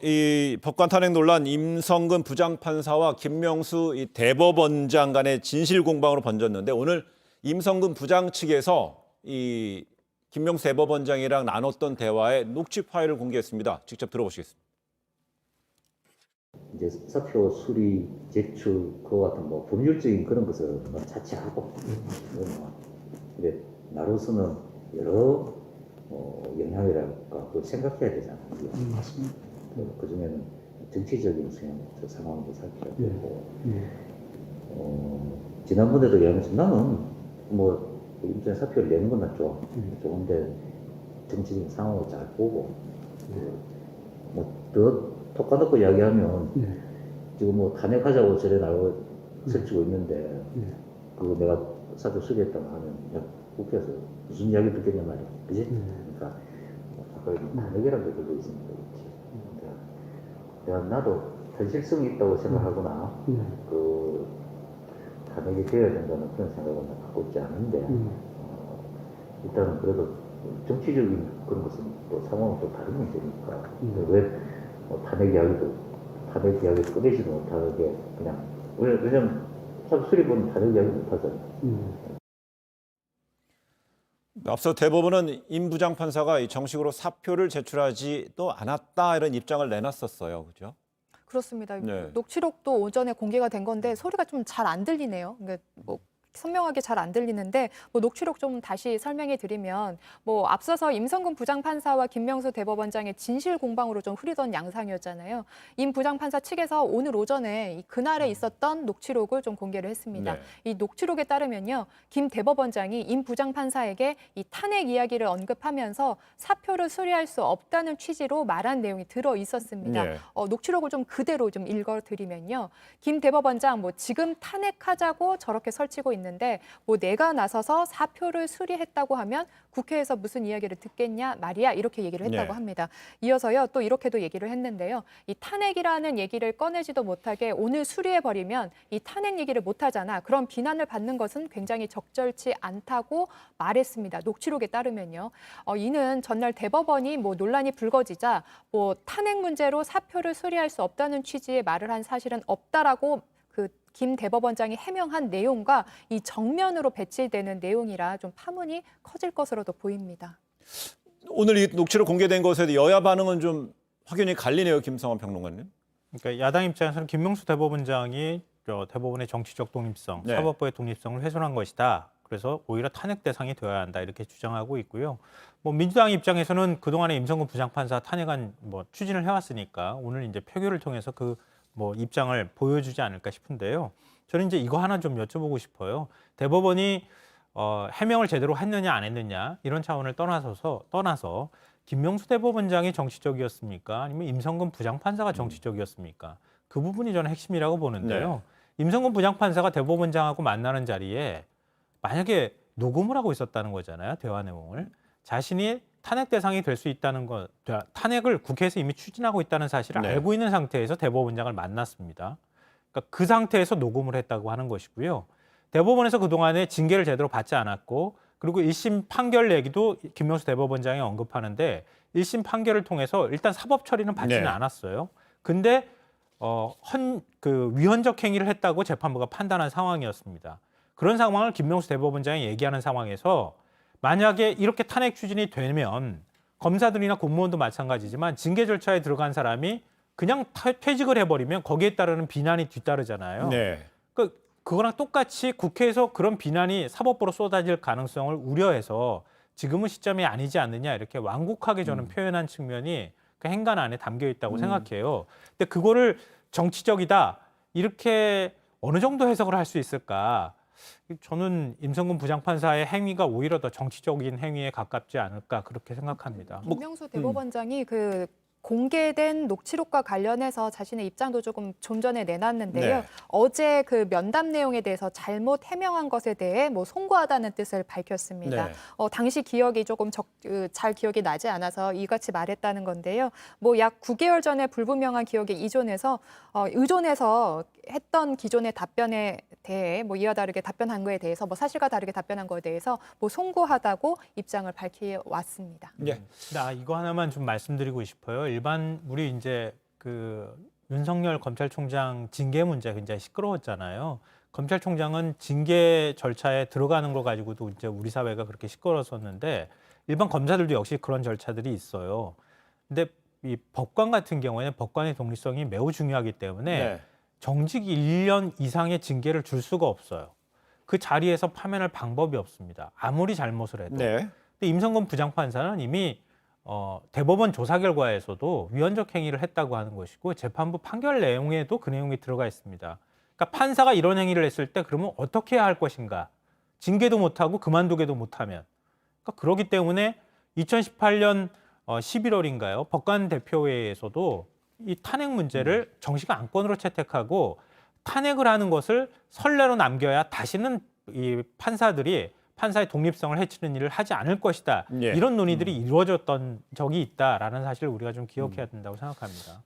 이 법관 탄핵 논란 임성근 부장판사와 김명수 이 대법원장 간의 진실 공방으로 번졌는데 오늘 임성근 부장 측에서 이 김명수 대법원장이랑 나눴던 대화의 녹취 파일을 공개했습니다. 직접 들어보시겠습니다. 이제 사표 수리, 제출 그와 같은 뭐 법률적인 그런 것을 뭐 자체하고 근데 나로서는 여러 영향이랄까 그걸 생각해야 되잖아요. 맞습니다. 그 중에는 정치적인 상황도 살펴야 되고 지난번에도 얘기했지만 나는 뭐 임전 사표를 내는 건 낫죠. 좋은데 정치적인 상황을 잘 보고 뭐더 톡까놓고 이야기하면 지금 뭐 탄핵하자고 저래 나오고 설치고 있는데 그거 내가 사표 수리했다고 하면 야, 국회에서 무슨 이야기 듣겠냐 말이야. 그지? 그러니까 아까 탄핵이라는 게 들려 있으니까 그렇지. 내가 나도 현실성이 있다고 생각하거나 그 탄핵이 되어야 된다는 그런 생각은 갖고 있지 않은데 일단은 그래도 정치적인 그런 것은 또 상황은 또 다른 문제니까 왜 탄핵 이야기 꺼내지도 못하게 그냥 왜냐면 수리보는 탄핵 이야기 못하잖아요. 앞서 대법원은 임 부장판사가 정식으로 사표를 제출하지도 않았다 이런 입장을 내놨었어요. 그죠? 그렇습니다. 네. 녹취록도 오전에 공개가 된 건데 소리가 좀 잘 안 들리네요. 그러니까 뭐 선명하게 잘 안 들리는데 뭐 녹취록 좀 다시 설명해 드리면 뭐 앞서서 임성근 부장판사와 김명수 대법원장의 진실 공방으로 좀 흐리던 양상이었잖아요. 임 부장판사 측에서 오늘 오전에 그날에 있었던 녹취록을 좀 공개를 했습니다. 네. 이 녹취록에 따르면요, 김 대법원장이 임 부장판사에게 이 탄핵 이야기를 언급하면서 사표를 수리할 수 없다는 취지로 말한 내용이 들어 있었습니다. 네. 녹취록을 좀 그대로 좀 읽어드리면요, 김 대법원장 뭐 지금 탄핵하자고 저렇게 설치고 있는데 뭐 내가 나서서 사표를 수리했다고 하면 국회에서 무슨 이야기를 듣겠냐 말이야 이렇게 얘기를 했다고 네. 합니다. 이어서요 또 이렇게도 얘기를 했는데요. 이 탄핵이라는 얘기를 꺼내지도 못하게 오늘 수리해버리면 이 탄핵 얘기를 못하잖아. 그런 비난을 받는 것은 굉장히 적절치 않다고 말했습니다. 녹취록에 따르면요. 이는 전날 대법원이 뭐 논란이 불거지자 뭐 탄핵 문제로 사표를 수리할 수 없다는 취지의 말을 한 사실은 없다라고 김 대법원장이 해명한 내용과 이 정면으로 배치되는 내용이라 좀 파문이 커질 것으로도 보입니다. 오늘 이 녹취록 공개된 것에 대해 여야 반응은 좀 확연히 갈리네요, 김성환 평론가님. 그러니까 야당 입장에서는 김명수 대법원장이 대법원의 정치적 독립성, 네. 사법부의 독립성을 훼손한 것이다. 그래서 오히려 탄핵 대상이 되어야 한다 이렇게 주장하고 있고요. 뭐 민주당 입장에서는 그동안에 임성근 부장판사 탄핵안 뭐 추진을 해왔으니까 오늘 이제 표결을 통해서 그 뭐 입장을 보여주지 않을까 싶은데요. 저는 이제 이거 하나 좀 여쭤보고 싶어요. 대법원이 해명을 제대로 했느냐 안 했느냐 이런 차원을 떠나서 김명수 대법원장이 정치적이었습니까? 아니면 임성근 부장판사가 정치적이었습니까? 그 부분이 저는 핵심이라고 보는데요. 임성근 부장판사가 대법원장하고 만나는 자리에 만약에 녹음을 하고 있었다는 거잖아요. 대화 내용을. 자신이 탄핵 대상이 될 수 있다는 것, 탄핵을 국회에서 이미 추진하고 있다는 사실을 네. 알고 있는 상태에서 대법원장을 만났습니다. 그러니까 그 상태에서 녹음을 했다고 하는 것이고요. 대법원에서 그동안에 징계를 제대로 받지 않았고 그리고 1심 판결 내기도 김명수 대법원장이 언급하는데 1심 판결을 통해서 일단 사법 처리는 받지는 네. 않았어요. 근데 위헌적 행위를 했다고 재판부가 판단한 상황이었습니다. 그런 상황을 김명수 대법원장이 얘기하는 상황에서 만약에 이렇게 탄핵 추진이 되면 검사들이나 공무원도 마찬가지지만 징계 절차에 들어간 사람이 그냥 퇴직을 해버리면 거기에 따르는 비난이 뒤따르잖아요. 네. 그거랑 똑같이 국회에서 그런 비난이 사법부로 쏟아질 가능성을 우려해서 지금은 시점이 아니지 않느냐 이렇게 완곡하게 저는 표현한 측면이 그 행간 안에 담겨 있다고 생각해요. 근데 그거를 정치적이다 이렇게 어느 정도 해석을 할 수 있을까? 저는 임성근 부장판사의 행위가 오히려 더 정치적인 행위에 가깝지 않을까 그렇게 생각합니다. 김명수 대법원장이 공개된 녹취록과 관련해서 자신의 입장도 조금 좀 전에 내놨는데요. 네. 어제 그 면담 내용에 대해서 잘못 해명한 것에 대해 뭐 송구하다는 뜻을 밝혔습니다. 네. 당시 기억이 조금 잘 기억이 나지 않아서 이같이 말했다는 건데요. 뭐 약 9개월 전에 불분명한 기억에 의존해서 했던 기존의 답변에 대해 뭐 이와 다르게 답변한 거에 대해서 뭐 사실과 다르게 답변한 거에 대해서 뭐 송구하다고 입장을 밝혀왔습니다. 네. 이거 하나만 좀 말씀드리고 싶어요. 일반 우리 이제 그 윤석열 검찰총장 징계 문제 굉장히 시끄러웠잖아요. 검찰총장은 징계 절차에 들어가는 걸 가지고도 이제 우리 사회가 그렇게 시끄러웠었는데 일반 검사들도 역시 그런 절차들이 있어요. 근데 이 법관 같은 경우에는 법관의 독립성이 매우 중요하기 때문에 네. 정직 1년 이상의 징계를 줄 수가 없어요. 그 자리에서 파면할 방법이 없습니다. 아무리 잘못을 해도. 네. 근데 임성근 부장판사는 이미 대법원 조사 결과에서도 위헌적 행위를 했다고 하는 것이고 재판부 판결 내용에도 그 내용이 들어가 있습니다. 그러니까 판사가 이런 행위를 했을 때 그러면 어떻게 해야 할 것인가? 징계도 못하고 그만두게도 못하면. 그러니까 그렇기 때문에 2018년 11월인가요? 법관 대표회에서도 이 탄핵 문제를 정식 안건으로 채택하고 탄핵을 하는 것을 선례로 남겨야 다시는 이 판사들이 판사의 독립성을 해치는 일을 하지 않을 것이다. 예. 이런 논의들이 이루어졌던 적이 있다라는 사실을 우리가 좀 기억해야 된다고 생각합니다.